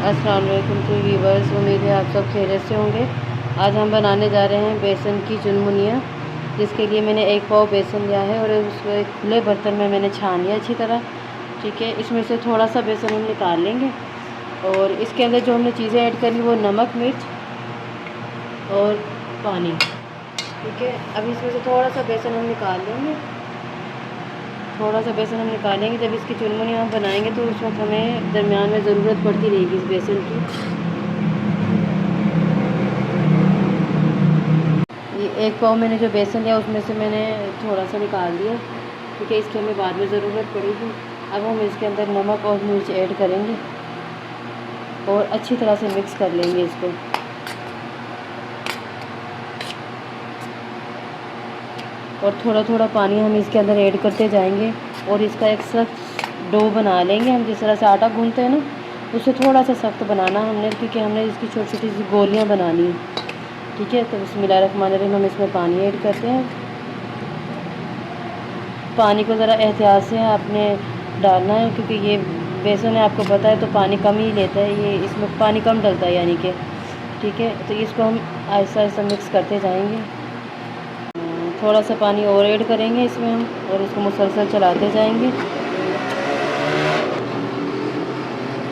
अस्सलाम वालेकुम to viewers, उम्मीद है आप सब खैरियत से होंगे। आज हम बनाने जा रहे हैं बेसन की चुनमुनियाँ, जिसके लिए मैंने 1 पाव बेसन लिया है और उसको एक खुले बर्तन में मैंने छान लिया अच्छी तरह। ठीक है, इसमें से थोड़ा सा बेसन हम निकाल लेंगे और इसके अंदर जो हमने चीज़ें ऐड करी वो नमक, मिर्च और पानी। ठीक है, अब इसमें से थोड़ा सा बेसन हम निकाल लेंगे। थोड़ा सा बेसन हम निकालेंगे। जब इसकी चुनमुनियाँ हम बनाएंगे तो उस वक्त हमें दरमियान में ज़रूरत पड़ती रहेगी इस बेसन की। ये 1 पाव मैंने जो बेसन लिया उसमें से मैंने थोड़ा सा निकाल दिया। ठीक है, इसकी हमें बाद में ज़रूरत पड़ेगी। अब हम इसके अंदर नमक और मिर्च ऐड करेंगे और अच्छी तरह से मिक्स कर लेंगे इसको। और थोड़ा थोड़ा पानी हम इसके अंदर ऐड करते जाएंगे और इसका एक सख्त डो बना लेंगे। हम जिस तरह से आटा गूंथते हैं ना, उससे थोड़ा सा सख्त बनाना हमने, क्योंकि हमने इसकी छोटी छोटी सी गोलियां बनानी है। ठीक है, तो बिस्मिल्लाहिर्रहमानिर्रहीम हम इसमें पानी ऐड करते हैं। पानी को ज़रा एहतियात से आपने डालना है, क्योंकि ये बेसन है आपको पता है तो पानी कम ही लेता है, ये इसमें पानी कम डलता है यानी कि। ठीक है, तो इसको हम आहिस्ता आहिस्ता मिक्स करते जाएंगे। थोड़ा सा पानी और ऐड करेंगे इसमें हम और इसको मुसलसल चलाते जाएंगे।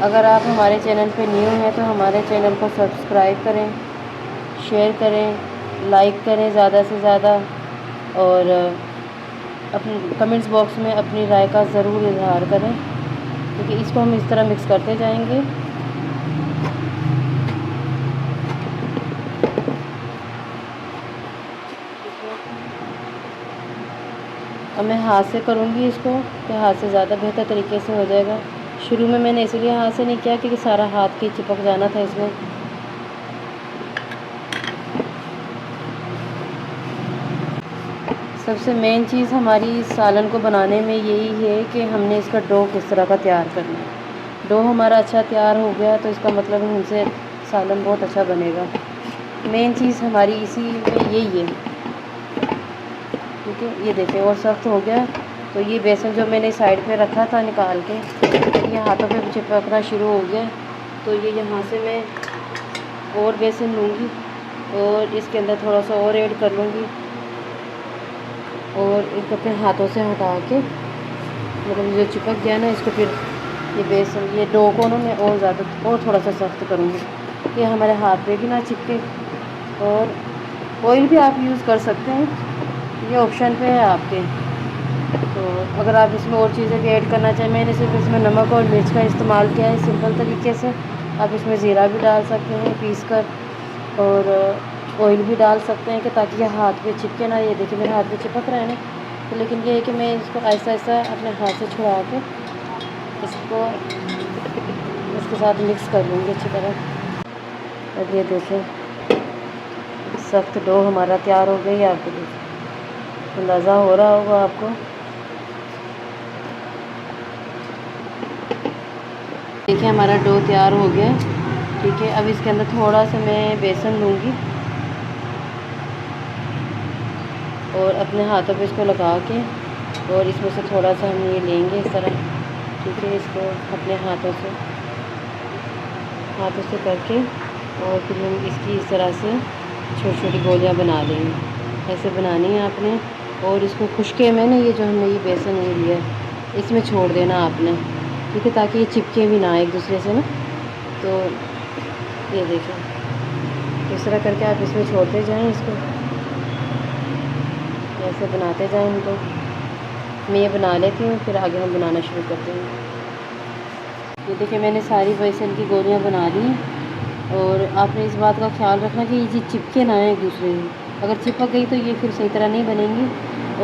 अगर आप हमारे चैनल पे न्यू हैं तो हमारे चैनल को सब्सक्राइब करें, शेयर करें, लाइक करें ज़्यादा से ज़्यादा और अपने कमेंट्स बॉक्स में अपनी राय का ज़रूर इजहार करें, क्योंकि इसको हम इस तरह मिक्स करते जाएंगे। अब मैं हाथ से करूँगी इसको, तो हाथ से ज़्यादा बेहतर तरीके से हो जाएगा। शुरू में मैंने इसलिए हाथ से नहीं किया क्योंकि सारा हाथ के चिपक जाना था इसमें। सबसे मेन चीज़ हमारी इस सालन को बनाने में यही है कि हमने इसका डो किस तरह का तैयार करना है। डो हमारा अच्छा तैयार हो गया तो इसका मतलब हमसे सालन बहुत अच्छा बनेगा। मेन चीज़ हमारी इसी में यही है। ठीक है, ये देखें और सख्त हो गया। तो ये बेसन जो मैंने साइड पे रखा था निकाल के, ये हाथों पे चिपकना शुरू हो गया। तो ये यहाँ से मैं और बेसन लूँगी और इसके अंदर थोड़ा सा और ऐड कर लूँगी और इसको अपने हाथों से हटा के, मतलब जो चिपक गया ना, इसको फिर ये बेसन, ये डो को ना मैं और ज़्यादा और थोड़ा सा सख्त करूँगी, ये हमारे हाथ पे भी ना चिपके। और ऑयल भी आप यूज़ कर सकते हैं, ये ऑप्शन पे है आपके। तो अगर आप इसमें और चीज़ें भी ऐड करना चाहें, मैंने सिर्फ इसमें नमक और मिर्च का इस्तेमाल किया है सिंपल तरीके से। आप इसमें ज़ीरा भी डाल सकते हैं पीस कर और ऑयल भी डाल सकते हैं कि ताकि ये हाथ पे चिपके ना। ये देखिए मेरे हाथ पे चिपक रहा है ना, तो लेकिन ये है कि मैं इसको आहिस्ता आहिस्ता अपने हाथ से छुड़ा के इसको इसके साथ मिक्स कर लूँगी अच्छी तरह। अब ये देखें सख्त डो हमारा तैयार हो गई, आपको अंदाज़ा हो रहा होगा आपको। देखिए हमारा डो तैयार हो गया। ठीक है, अब इसके अंदर थोड़ा सा मैं बेसन लूँगी और अपने हाथों पे इसको लगा के और इसमें से थोड़ा सा हम ये लेंगे इस तरह। ठीक है, इसको अपने हाथों से करके और फिर हम इसकी इस तरह से छोटी छोटी गोलियां बना लेंगे। ऐसे बनानी है आपने और इसको खुश्के में ना, ये जो हमने ये बेसन ये लिया इसमें छोड़ देना आपने। ठीक है, ताकि ये चिपके भी ना एक दूसरे से ना। तो ये देखें इस तरह करके आप इसमें छोड़ते जाएं, इसको ऐसे बनाते जाएं इनको। मैं ये बना लेती हूँ, फिर आगे हम बनाना शुरू करते हैं। ये देखिए मैंने सारी बेसन की गोलियाँ बना ली और आपने इस बात का ख्याल रखना कि ये चीज़ चिपके ना है एक दूसरे से। अगर चिपक गई तो ये फिर सही तरह नहीं बनेंगी,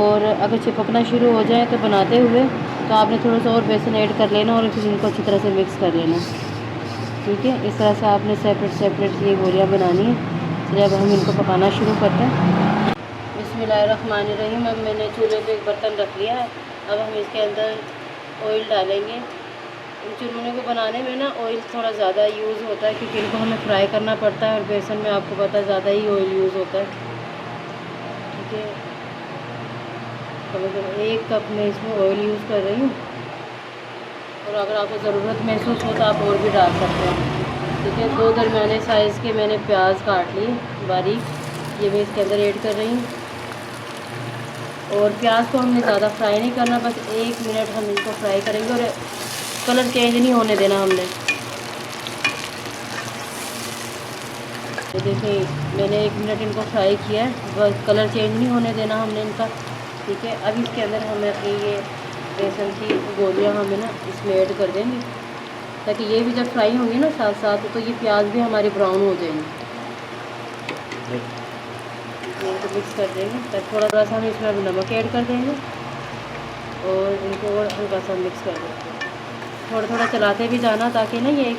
और अगर चिपकना शुरू हो जाए तो बनाते हुए तो आपने थोड़ा सा और बेसन ऐड कर लेना और फिर इनको अच्छी तरह से मिक्स कर लेना। ठीक है, इस तरह से आपने सेपरेट ये गोलियाँ बनानी है। चलिए अब हम इनको पकाना शुरू करते हैं। बिस्मिल्लाहिर्रहमानिर्रहीम। अब मैंने चूल्हे पे एक बर्तन रख लिया है। अब हम इसके अंदर ऑयल डालेंगे। इन चुनमुनियों को बनाने में ना ऑयल थोड़ा ज़्यादा यूज़ होता है, क्योंकि इनको हमें फ्राई करना पड़ता है और बेसन में आपको पता है ज़्यादा ही ऑयल यूज़ होता है। ठीक है, तो 1 कप मैं इसमें ऑयल यूज़ कर रही हूँ और अगर आपको ज़रूरत महसूस हो तो आप और भी डाल सकते हैं। ठीक है, 2 दरमियाने साइज़ के मैंने प्याज काट लिए बारीक, ये मैं इसके अंदर ऐड कर रही हूँ। और प्याज को हमने ज़्यादा फ्राई नहीं करना, बस 1 मिनट हम इनको फ्राई करेंगे और कलर चेंज नहीं होने देना हमने। ये देखिए मैंने 1 मिनट इनको फ्राई किया है, बस कलर चेंज नहीं होने देना हमने इनका। ठीक है, अब इसके अंदर हमें अपनी ये बेसन की गोलियां हमें ना इसमें ऐड कर देंगे, ताकि ये भी जब फ्राई होंगी ना साथ साथ, तो ये प्याज भी हमारी ब्राउन हो जाएंगी। इनको मिक्स कर देंगे, ताकि थोड़ा सा हम इसमें अभी नमक ऐड कर देंगे और इनको और हल्का सा मिक्स कर देंगे। थोड़ा थोड़ा चलाते भी जाना, ताकि ना ये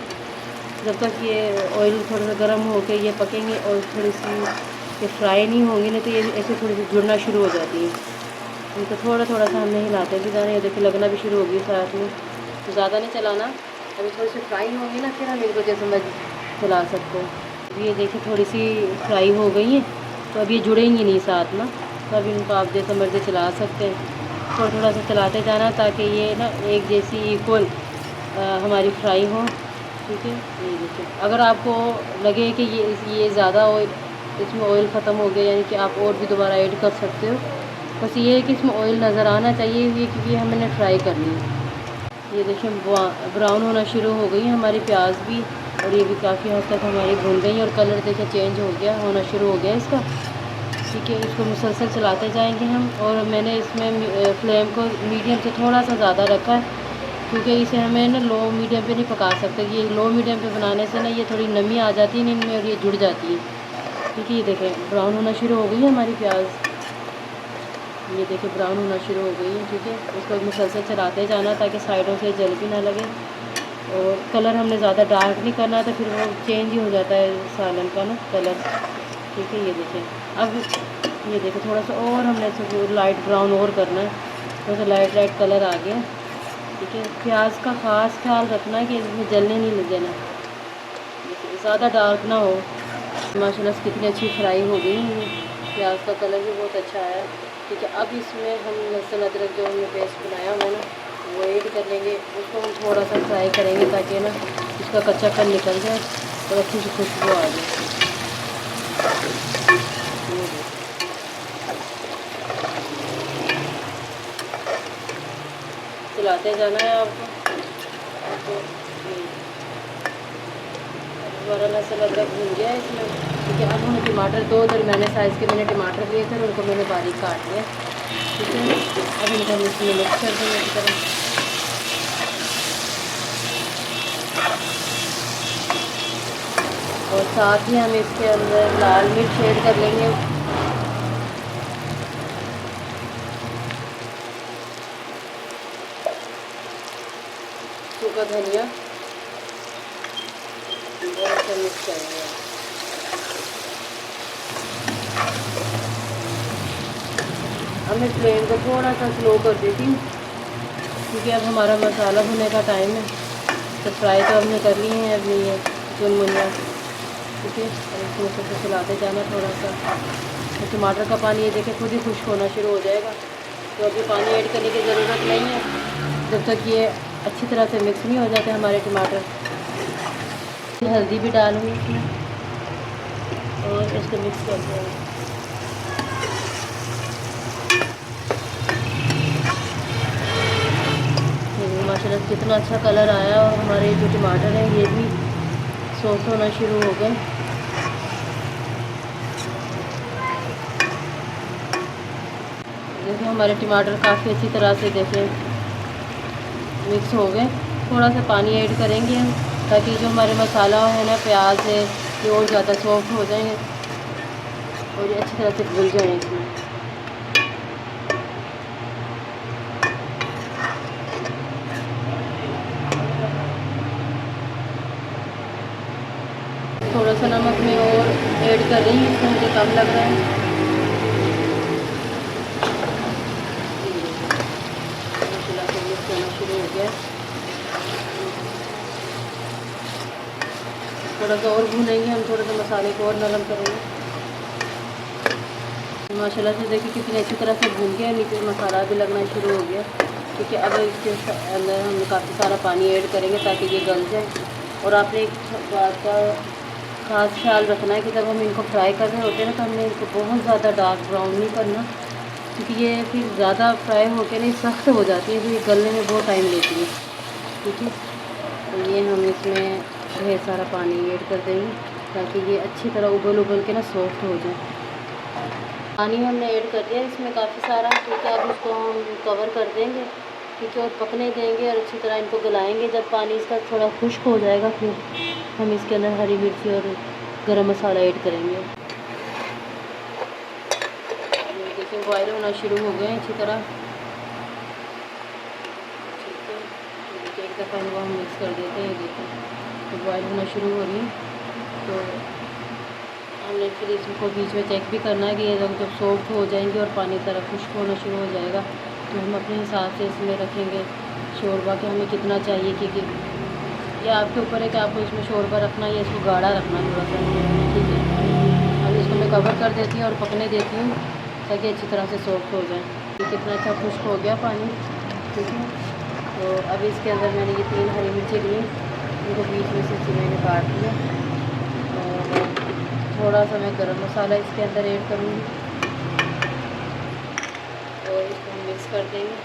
जब तक ये ऑयल थोड़ा सा गर्म होकर ये पकेंगे और थोड़ी सी ये फ्राई नहीं होंगी ना, तो ये ऐसे थोड़ी सी जुड़ना शुरू हो जाती है। इनको थोड़ा थोड़ा सा हमने हिलाते भी जाना। ये देखिए लगना भी शुरू होगी साथ में, तो ज़्यादा नहीं चलाना। अभी थोड़ी सी फ्राई होंगी ना, फिर हम इनको जैसे मैं चला सकते हैं। ये देखिए थोड़ी सी फ्राई हो गई है, तो अब ये जुड़ेंगी नहीं साथ ना, तो अब इनको आप जैसे मर्जी चला सकते हैं। थोड़ा थोड़ा सा चलाते जाना, ताकि ये ना एक जैसी इक्वल हमारी फ्राई हो। ठीक है, ये देखिए अगर आपको लगे कि ये ज़्यादा ऑयल, इसमें ऑयल ख़त्म हो गया, यानी कि आप और भी दोबारा ऐड कर सकते हो। बस ये है कि इसमें ऑयल नज़र आना चाहिए, ये क्योंकि हमने फ्राई करनी है। ये देखिए ब्राउन होना शुरू हो गई हमारी प्याज भी, और ये भी काफ़ी हद तक हमारी भून गई, और कलर देखिए चेंज हो गया, होना शुरू हो गया इसका। ठीक है, इसको मुसलसल चलाते जाएंगे हम। और मैंने इसमें फ्लेम को मीडियम से थोड़ा सा ज़्यादा रखा है, क्योंकि इसे हमें ना लो मीडियम पे नहीं पका सकते। ये लो मीडियम पे बनाने से ना ये थोड़ी नमी आ जाती है इनमें और ये जुड़ जाती है। ठीक है, ये देखें ब्राउन होना शुरू हो गई है हमारी प्याज, ये देखिए ब्राउन होना शुरू हो गई है। ठीक है, इसको मुसलसल चलाते जाना, ताकि साइडों से जल भी ना लगे। और कलर हमने ज़्यादा डार्क नहीं करना, तो फिर वो चेंज ही हो जाता है सालन का ना कलर। ठीक है, ये देखें अब ये देखें थोड़ा सा और हमने इसे लाइट ब्राउन और करना है, थोड़ा सा लाइट लाइट कलर आ गया। ठीक है, प्याज का ख़ास ख्याल रखना है कि इसमें जलने नहीं लग देना, ज़्यादा डार्क ना हो। माशाल्लाह से कितनी अच्छी फ्राई हो गई है, प्याज का कलर भी बहुत अच्छा आया। ठीक है, अब इसमें हम लहसुन अदरक जो हमने पेस्ट बनाया हुआ है ना, वो ऐड कर लेंगे। उसको हम थोड़ा सा फ्राई करेंगे, ताकि ना इसका कच्चापन निकल जाए और अच्छी सी खुशबू आ जाए। चलाते जाना है आपको। हमारा लहसुन अदरक भून गया है इसमें। ठीक है, अब हमने टमाटर 2 दरमियाने साइज़ के मैंने टमाटर लिए थे, उनको मैंने बारीक काट लिया। ठीक है, अब इनको हम इसमें मिक्स कर देंगे अच्छी तरह। और साथ ही हम इसके अंदर लाल मिर्च ऐड कर लेंगे, सूखा धनिया, और इसे मिक्स करेंगे। अब मैं फ्लेम को थोड़ा सा स्लो कर देती हूँ, क्योंकि अब हमारा मसाला भुनने का टाइम है। तो फ्राई तो हमने कर ली है अभी ये चुनमुनिया। ठीक है, और इसको सबसे चलाते जाना थोड़ा सा। तो टमाटर का पानी ये देखें खुद ही खुश्क होना शुरू हो जाएगा, तो अभी पानी ऐड करने की ज़रूरत नहीं है जब तक ये अच्छी तरह से मिक्स नहीं हो जाते हमारे टमाटर। हल्दी भी डालूँगी इसमें और इसको मिक्स कर देंगे। माशाल्लाह कितना अच्छा कलर आया, और हमारे जो टमाटर हैं ये भी सॉफ्ट होना शुरू हो गए। देखिए हमारे टमाटर काफ़ी अच्छी तरह से देखें मिक्स हो गए। थोड़ा सा पानी ऐड करेंगे हम, ताकि जो हमारे मसाला है ना, प्याज है, ये और ज़्यादा सॉफ्ट हो जाएंगे और ये अच्छी तरह से घुल जाएँ इसमें। थोड़ा सा नमक मैं और ऐड कर रही हूँ, इसमें मुझे कम लग रहा है। मसाला को मिक्स करना शुरू हो गया, थोड़ा सा और भूनेंगे हम, थोड़ा सा मसाले को और नरम करेंगे। माशाल्लाह से देखिए कितनी अच्छी तरह से भून गया, नीचे मसाला भी लगना शुरू हो गया। ठीक है, अब इसके अंदर हम काफ़ी सारा पानी ऐड करेंगे, ताकि ये गल जाए। और आपने एक बात का खास ख्याल रखना है कि जब हम इनको फ्राई कर रहे होते हैं ना, तो हमने इनको बहुत ज़्यादा डार्क ब्राउन नहीं करना, क्योंकि ये फिर ज़्यादा फ्राई होकर नहीं सख्त हो जाती है, फिर ये गलने में बहुत टाइम लेती है। ठीक है, तो ये हम इसमें ढेर सारा पानी ऐड कर देंगे ताकि ये अच्छी तरह उबल के ना सॉफ्ट हो जाए। पानी हमने ऐड कर दिया इसमें काफ़ी सारा, ठीक है। अब इसको हम कवर कर देंगे, ठीक है, और पकने देंगे और अच्छी तरह इनको गलाएंगे। जब पानी इसका थोड़ा खुश्क हो जाएगा, फिर हम इसके अंदर हरी मिर्ची और गरम मसाला ऐड करेंगे। देखिए बॉयल होना शुरू हो गए अच्छी तरह, ठीक है। देखिए एक दफ़ा इनको हम मिक्स कर देते हैं, देखिए तो बॉयल होना शुरू हो रही है। तो हमने फिर इसको बीच में चेक भी करना है कि ये जब सॉफ्ट हो जाएंगे और पानी तरह खुश्क होना शुरू हो जाएगा, तो हम अपने हिसाब से इसमें रखेंगे शोरबा कि हमें कितना चाहिए, क्योंकि ये आपके ऊपर है कि आपको इसमें शोरबा रखना है या इसको गाढ़ा रखना थोड़ा सा, ठीक है। अब इसको मैं कवर कर देती हूँ और पकने देती हूँ ताकि अच्छी तरह से सॉफ्ट हो जाए। ये कितना अच्छा खुश्क हो गया पानी, ठीक है। तो अब इसके अंदर मैंने ये 3 हरी मिर्ची ली, इनको बीच में से मैंने काट दिया, और थोड़ा सा मैं गरम मसाला इसके अंदर ऐड करूँगी और इसको हम मिक्स कर देंगे।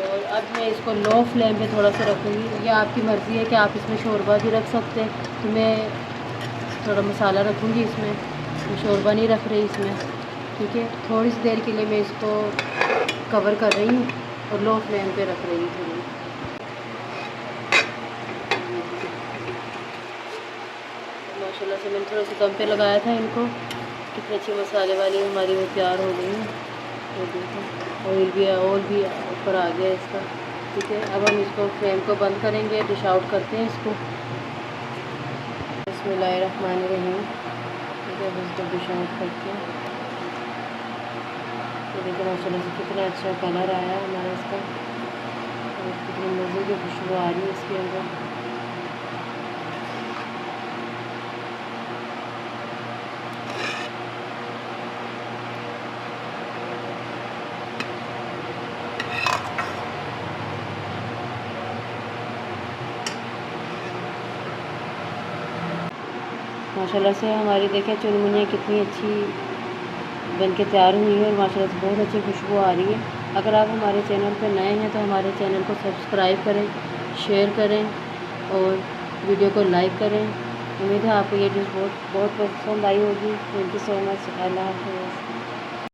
और अब मैं इसको लो फ्लेम पे थोड़ा सा रखूँगी, ये आपकी मर्ज़ी है कि आप इसमें शोरबा भी रख सकते हैं, तो मैं थोड़ा मसाला रखूँगी इसमें, मैं शोरबा नहीं रख रही इसमें, ठीक है। थोड़ी सी देर के लिए मैं इसको कवर कर रही हूँ और लो फ्लेम पे रख रही हूँ थोड़ी। माशाल्लाह से मैंने थोड़ा सा दम पे लगाया था इनको, कितनी अच्छी मसाले वाली हमारी वो तैयार हो गई है। तो देखो ऑयल भी ऊपर आ गया इसका, ठीक है। अब हम इसको फ्लेम को बंद करेंगे, डिश आउट करते हैं इसको। बिस्मिल्लाहिर्रहमानिर्रहीम, ठीक है। अब इसको डिश आउट करते हैं। तो देखो माशाल्लाह से कितना अच्छा कलर आया है हमारा इसका, और कितनी मज़े की खुशबू आ रही है इसके अंदर। माशाल्लाह से हमारी देखें चुनमुनियाँ कितनी अच्छी बन के तैयार हुई है, और माशाल्लाह से बहुत अच्छी खुशबू आ रही है। अगर आप हमारे चैनल पर नए हैं तो हमारे चैनल को सब्सक्राइब करें, शेयर करें और वीडियो को लाइक करें। उम्मीद है आपको ये डिश बहुत पसंद आई होगी। Thank you so much. अल्लाह हाफ़िज़।